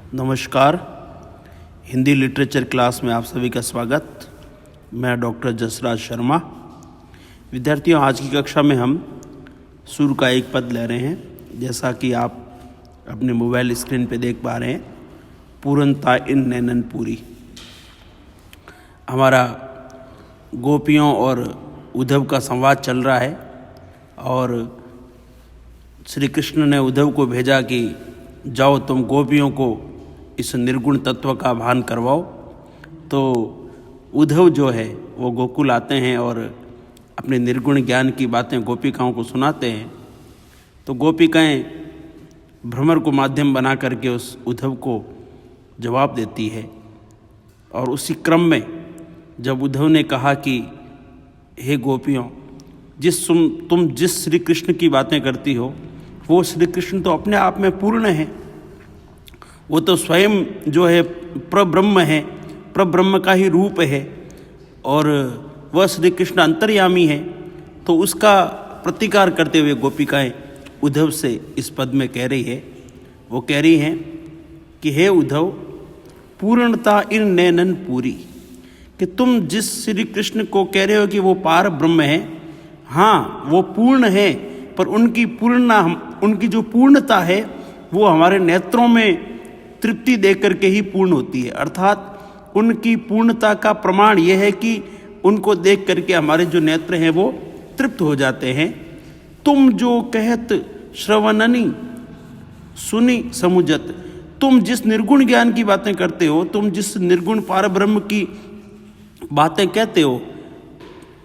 नमस्कार। Hindi literature class में आप सभी का स्वागत। मैं डॉक्टर जसराज शर्मा। विद्यार्थियों, आज की कक्षा में हम सुर का एक पद ले रहे हैं। जैसा कि आप अपने मोबाइल स्क्रीन पे देख पा रहे हैं, पूर्णता इन नैनन पूरी। हमारा गोपियों और उद्धव का संवाद चल रहा है और श्री कृष्ण ने उद्धव को भेजा कि जाओ तुम गोपियों को इस निर्गुण तत्व का भान करवाओ। तो उद्धव जो है वो गोकुल आते हैं और अपने निर्गुण ज्ञान की बातें गोपिकाओं को सुनाते हैं। तो गोपिकाएं भ्रमर को माध्यम बना करके उस उद्धव को जवाब देती है। और उसी क्रम में जब उद्धव ने कहा कि हे गोपियों, तुम जिस श्री कृष्ण की बातें करती हो वो श्री कृष्ण तो अपने आप में पूर्ण है। वो तो स्वयं जो है प्रब्रह्म है, प्रब्रह्म का ही रूप है और वह श्री कृष्ण अंतर्यामी है। तो उसका प्रतिकार करते हुए गोपिकाएं उद्धव से इस पद में कह रही है, वो कह रही हैं कि हे उद्धव, पूर्णता इन नैनन पूरी, कि तुम जिस श्री कृष्ण को कह रहे हो कि वो पार ब्रह्म है, हाँ वो पूर्ण है, पर उनकी जो पूर्णता है वो हमारे नेत्रों में तृप्ति देकर के ही पूर्ण होती है। अर्थात उनकी पूर्णता का प्रमाण यह है कि उनको देख करके हमारे जो नेत्र हैं वो तृप्त हो जाते हैं। तुम जो कहत श्रवणनी सुनी समुझत, तुम जिस निर्गुण ज्ञान की बातें करते हो, तुम जिस निर्गुण पारब्रह्म की बातें कहते हो,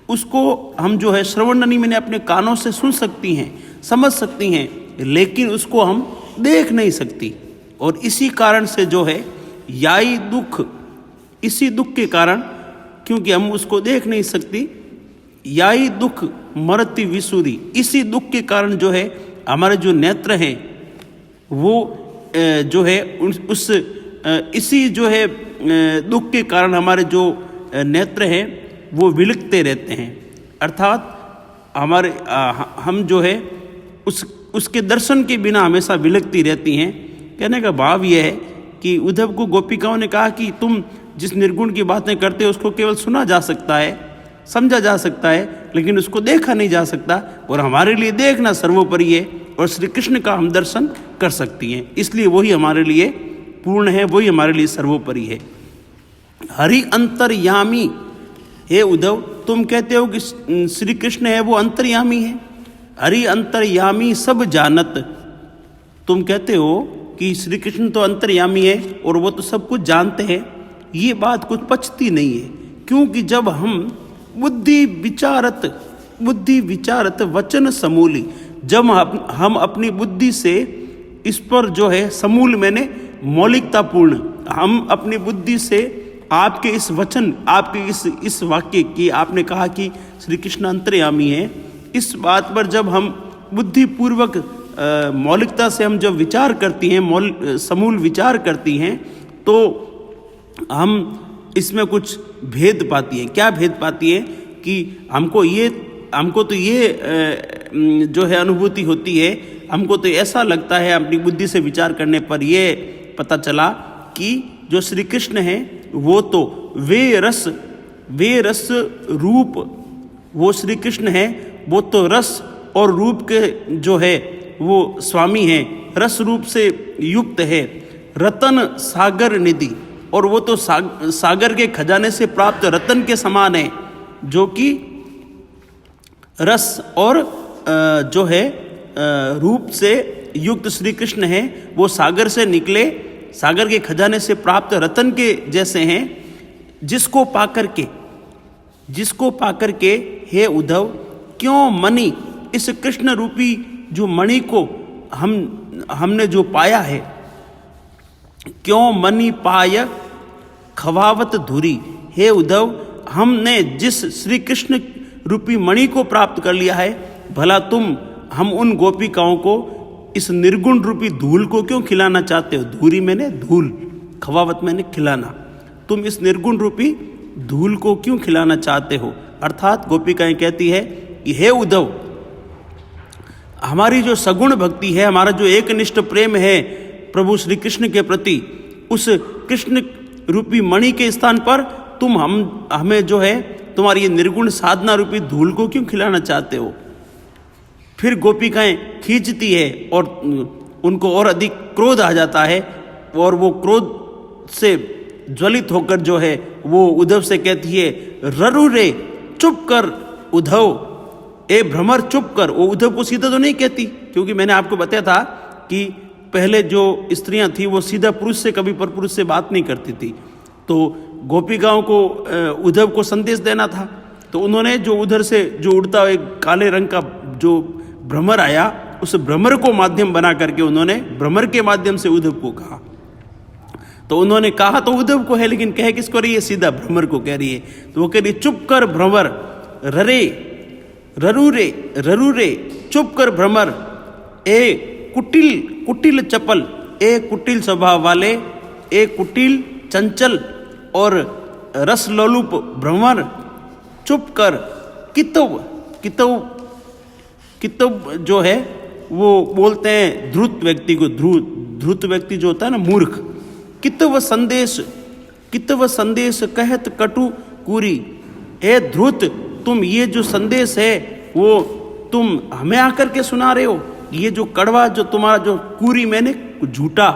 उसको हम जो है श्रवणनी मैंने अपने कानों से सुन सकती हैं, समझ सकती हैं, लेकिन उसको हम देख नहीं सकती। और इसी कारण से जो है याई दुख, इसी दुख के कारण, क्योंकि हम उसको देख नहीं सकती, याई दुख मरती विसूरी, इसी दुख के कारण जो है हमारे जो नेत्र हैं वो जो है इसी जो है दुख के कारण हमारे जो नेत्र हैं वो विलकते रहते हैं। अर्थात हम जो है उसके दर्शन के बिना हमेशा विलकती रहती हैं। कहने का भाव यह है कि उद्धव को गोपिकाओं ने कहा कि तुम जिस निर्गुण की बातें करते हो उसको केवल सुना जा सकता है, समझा जा सकता है, लेकिन उसको देखा नहीं जा सकता। और हमारे लिए देखना सर्वोपरि है और श्री कृष्ण का हम दर्शन कर सकती हैं, इसलिए वही हमारे लिए पूर्ण है, वही हमारे लिए सर्वोपरि है। हरि अंतर्यामी, हे उद्धव, तुम कहते हो कि श्री कृष्ण है वो अंतर्यामी है। हरि अंतर्यामी सब जानत, तुम कहते हो कि श्री कृष्ण तो अंतर्यामी है और वो तो सब कुछ जानते हैं। ये बात कुछ पचती नहीं है, क्योंकि जब हम बुद्धि विचारत वचन समूली, जब हम अपनी बुद्धि से इस पर जो है समूल मैंने मौलिकतापूर्ण, हम अपनी बुद्धि से आपके इस वचन, आपके इस वाक्य की, आपने कहा कि श्री कृष्ण अंतर्यामी है, इस बात पर जब हम बुद्धिपूर्वक मौलिकता से हम जब विचार करती हैं, समूल विचार करती हैं, तो हम इसमें कुछ भेद पाती हैं। क्या भेद पाती है कि हमको तो ये जो है अनुभूति होती है, हमको तो ऐसा लगता है अपनी बुद्धि से विचार करने पर ये पता चला कि जो श्री कृष्ण है वो तो वे रस रूप, वो श्री कृष्ण है वो तो रस और रूप के जो है वो स्वामी है, रस रूप से युक्त है, रतन सागर निधि, और वो तो सागर के खजाने से प्राप्त रतन के समान है, जो कि रस और जो है रूप से युक्त श्री कृष्ण है वो सागर से निकले, सागर के खजाने से प्राप्त रतन के जैसे हैं। जिसको पाकर के हे उद्धव, क्यों मणि, इस कृष्ण रूपी जो मणि को हमने जो पाया है, क्यों मणि पाय खवावत धुरी, हे उद्धव, हमने जिस श्री कृष्ण रूपी मणि को प्राप्त कर लिया है, भला हम उन गोपिकाओं को इस निर्गुण रूपी धूल को क्यों खिलाना चाहते हो। धूरी मैंने धूल, खवावत मैंने खिलाना, तुम इस निर्गुण रूपी धूल को क्यों खिलाना चाहते हो। अर्थात गोपिकाएं कहती है कि हे उद्धव, हमारी जो सगुण भक्ति है, हमारा जो एकनिष्ठ प्रेम है प्रभु श्री कृष्ण के प्रति, उस कृष्ण रूपी मणि के स्थान पर तुम हमें जो है तुम्हारी ये निर्गुण साधना रूपी धूल को क्यों खिलाना चाहते हो? फिर गोपिकाएं खींचती है और उनको और अधिक क्रोध आ जाता है और वो क्रोध से ज्वलित होकर जो है वो उद्धव से कहती है, ररु रे चुप कर उद्धव, ए भ्रमर चुप कर। वो उद्धव को सीधा तो नहीं कहती, क्योंकि मैंने आपको बताया था कि पहले जो स्त्रियां थी वो सीधा पुरुष से कभी परपुरुष से बात नहीं करती थी। तो गोपिकाओं को उद्धव को संदेश देना था, तो उन्होंने जो उधर से जो उड़ता हुआ एक काले रंग का जो भ्रमर आया, उस भ्रमर को माध्यम बना करके उन्होंने भ्रमर के माध्यम से उद्धव को कहा। तो उन्होंने कहा तो उद्धव को है, लेकिन कह किसको रही है? सीधा भ्रमर को कह रही है। तो वो कह रही चुप कर भ्रमर, ररु रे चुप कर भ्रमर, ए कुटिल चपल, ए कुटिल स्वभाव वाले, ए कुटिल चंचल और रसलोलुप भ्रमर चुप कर। कितव जो है वो बोलते हैं ध्रुत व्यक्ति को, ध्रुत व्यक्ति जो होता है ना, मूर्ख। कितव संदेश कहत कटु कूरी, हे ध्रुत तुम ये जो संदेश है वो तुम हमें आकर के सुना रहे हो। ये जो कड़वा जो तुम्हारा जो कूरी मैंने झूठा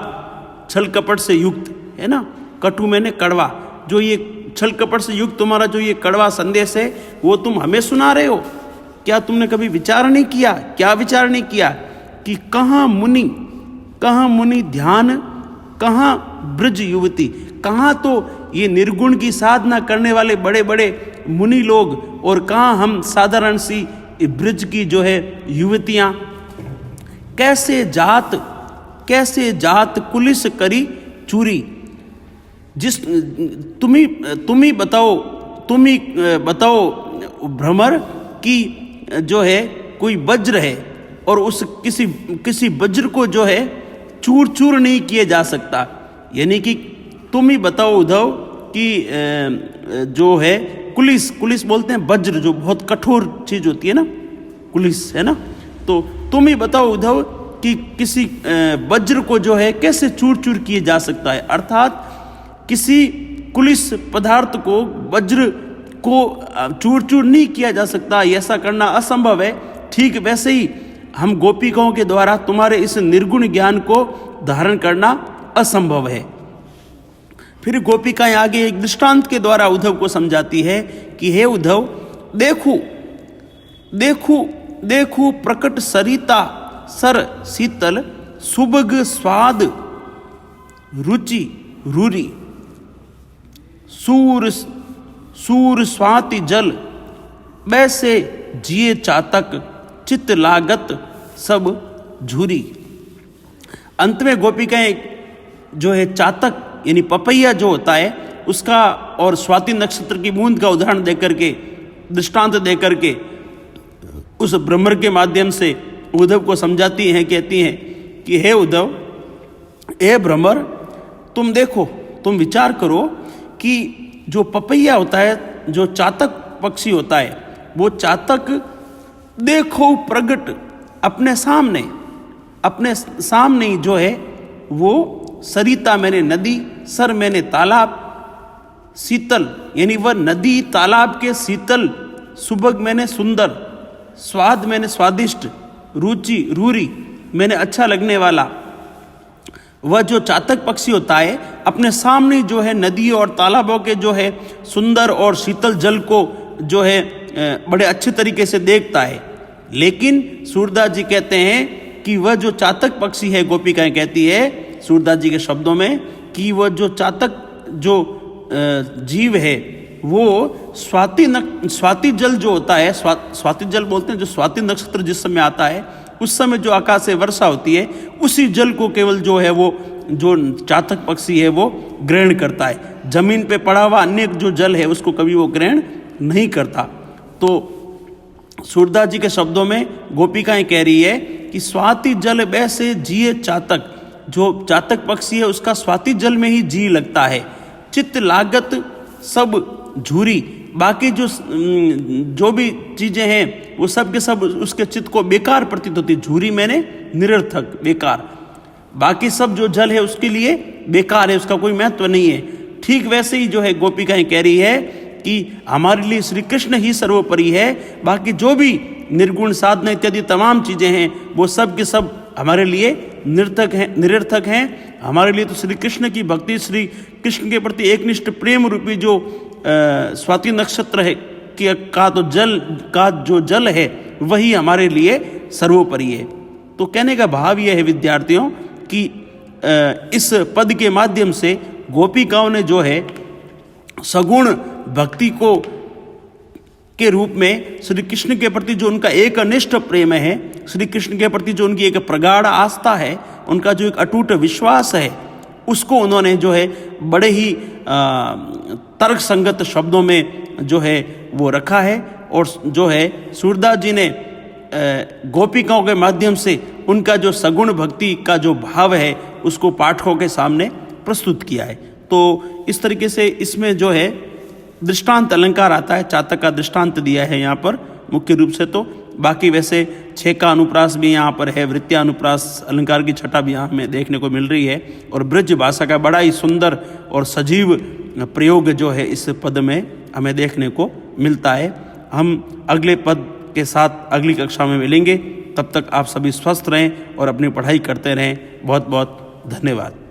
छल कपट से युक्त है ना, कटु मैंने कड़वा, जो ये छल कपट से युक्त तुम्हारा जो ये कड़वा संदेश है वो तुम हमें सुना रहे हो। क्या तुमने कभी विचार नहीं किया? क्या विचार नहीं किया कि कहाँ मुनि ध्यान, कहाँ ब्रज युवती, कहाँ तो ये निर्गुण की साधना करने वाले बड़े बड़े मुनि लोग और कहाँ हम साधारण सी ब्रज की जो है युवतियाँ। कैसे जात कुलिस करी चूरी, जिस तुम ही बताओ भ्रमर की जो है कोई वज्र है और उस किसी वज्र को जो है चूर चूर नहीं किया जा सकता। यानी कि तुम ही बताओ उद्धव कि जो है कुलिस बोलते हैं वज्र, जो बहुत कठोर चीज होती है ना, कुलिस है ना। तो तुम ही बताओ उद्धव कि किसी वज्र को जो है कैसे चूर चूर किया जा सकता है। अर्थात किसी कुलिस पदार्थ को, वज्र को चूर चूर नहीं किया जा सकता, ऐसा करना असंभव है। ठीक वैसे ही हम गोपिकाओं के द्वारा तुम्हारे इस निर्गुण ज्ञान को धारण करना असंभव है। फिर गोपिकाएं आगे एक दृष्टांत के द्वारा उद्धव को समझाती है कि हे उद्धव, देखो प्रकट सरिता सर शीतल सुबग स्वाद रुचि रूरी, सूर स्वाति जल वैसे जिए चातक, चित्त लागत सब झूरी। अंत में गोपिकाएं जो है चातक यानी पपैया जो होता है उसका और स्वाति नक्षत्र की बूंद का उदाहरण देकर के, दृष्टांत देकर के उस भ्रमर के माध्यम से उद्धव को समझाती हैं। कहती हैं कि हे उद्धव, हे भ्रमर, तुम देखो, तुम विचार करो कि जो पपैया होता है, जो चातक पक्षी होता है, वो चातक देखो प्रगट अपने सामने जो है वो सरिता मैंने नदी, सर मैंने तालाब, शीतल यानी वह नदी तालाब के शीतल, सुबग मैंने सुंदर, स्वाद मैंने स्वादिष्ट, रुचि रूरी मैंने अच्छा लगने वाला। वह जो चातक पक्षी होता है अपने सामने जो है नदी और तालाबों के जो है सुंदर और शीतल जल को जो है बड़े अच्छे तरीके से देखता है। लेकिन सूरदास जी कहते हैं कि वह जो चातक पक्षी है, गोपिकाएं कहती है सूरदास जी के शब्दों में कि वह जो चातक जो जीव है वो स्वाति जल जो होता है, स्वाति जल बोलते हैं, जो स्वाति नक्षत्र जिस समय आता है उस समय जो आकाश से वर्षा होती है उसी जल को केवल जो है वो जो चातक पक्षी है वो ग्रहण करता है। जमीन पे पड़ा हुआ अन्य जो जल है उसको कभी वो ग्रहण नहीं करता। तो सूरदास जी के शब्दों में गोपिकाएं कह रही है कि स्वाति जल वैसे जिए चातक, जो चातक पक्षी है उसका स्वाति जल में ही जी लगता है। चित्त लागत सब झूरी, बाकी जो भी चीजें हैं वो सब के सब उसके चित्त को बेकार प्रतीत होती। झूरी मैंने निरर्थक, बेकार। बाकी सब जो जल है उसके लिए बेकार है, उसका कोई महत्व नहीं है। ठीक वैसे ही जो है गोपिकाएं कह रही है कि हमारे लिए श्री कृष्ण ही सर्वोपरि है, बाकी जो भी निर्गुण साधना इत्यादि तमाम चीज़ें हैं वो सब के सब हमारे लिए निरर्थक हैं। हमारे लिए तो श्री कृष्ण की भक्ति, श्री कृष्ण के प्रति एकनिष्ठ प्रेम रूपी जो स्वाति नक्षत्र है का तो जो जल है वही हमारे लिए सर्वोपरि है। तो कहने का भाव यह है विद्यार्थियों कि इस पद के माध्यम से गोपिकाओं ने जो है सगुण भक्ति को के रूप में श्री कृष्ण के प्रति जो उनका एक अनिष्ठ प्रेम है, श्री कृष्ण के प्रति जो उनकी एक प्रगाढ़ आस्था है, उनका जो एक अटूट विश्वास है, उसको उन्होंने जो है बड़े ही तर्क संगत शब्दों में जो है वो रखा है। और जो है सूरदास जी ने गोपिकाओं के माध्यम से उनका जो सगुण भक्ति का जो भाव है उसको पाठकों के सामने प्रस्तुत किया है। तो इस तरीके से इसमें जो है दृष्टांत अलंकार आता है, चातक का दृष्टांत दिया है यहाँ पर मुख्य रूप से। तो बाकी वैसे 6 का अनुप्रास भी यहाँ पर है, वृत्तिया अनुप्रास अलंकार की छटा भी यहाँ हमें देखने को मिल रही है। और ब्रज भाषा का बड़ा ही सुंदर और सजीव प्रयोग जो है इस पद में हमें देखने को मिलता है। हम अगले पद के साथ अगली कक्षा में मिलेंगे, तब तक आप सभी स्वस्थ रहें और अपनी पढ़ाई करते रहें। बहुत बहुत धन्यवाद।